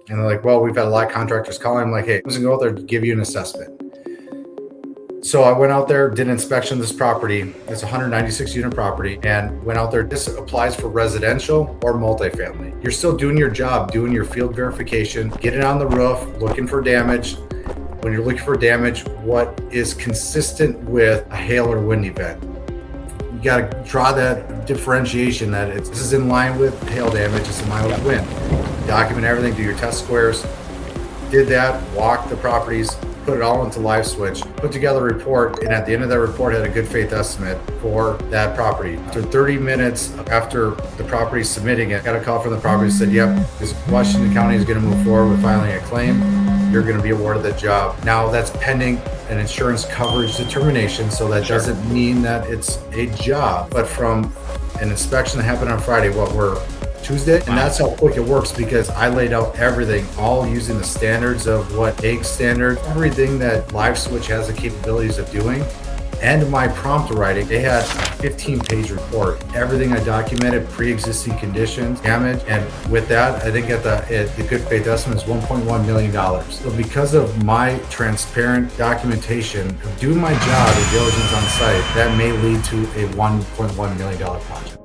And they're like, well, we've had a lot of contractors calling. I'm like, hey, I'm just gonna go out there and give you an assessment. So I went out there, did an inspection of this property. It's a 196 unit property, and went out there. This applies for residential or multifamily. You're still doing your job, doing your field verification, getting on the roof, looking for damage. When you're looking for damage, what is consistent with a hail or wind event? You got to draw that differentiation that this is in line with hail damage, it's in line with wind. Document everything, do your test squares. Did that, walked the properties, put it all into LiveSwitch, put together a report, and at the end of that report had a good faith estimate for that property. After 30 minutes after the property submitting it, got a call from the property that said, yep, this Washington County is going to move forward with filing a claim. You're going to be awarded the job. Now that's pending an insurance coverage determination, so that doesn't mean that it's a job, but from an inspection that happened on Friday, we're Tuesday, and that's how quick it works because I laid out everything, all using the standards of what AIG standard, everything that LiveSwitch has the capabilities of doing, and my prompt writing. They had a 15-page report, everything I documented, pre-existing conditions, damage, and with that, I think at the good faith estimate is $1.1 million. So because of my transparent documentation of doing my job, the diligence on site, that may lead to a $1.1 million project.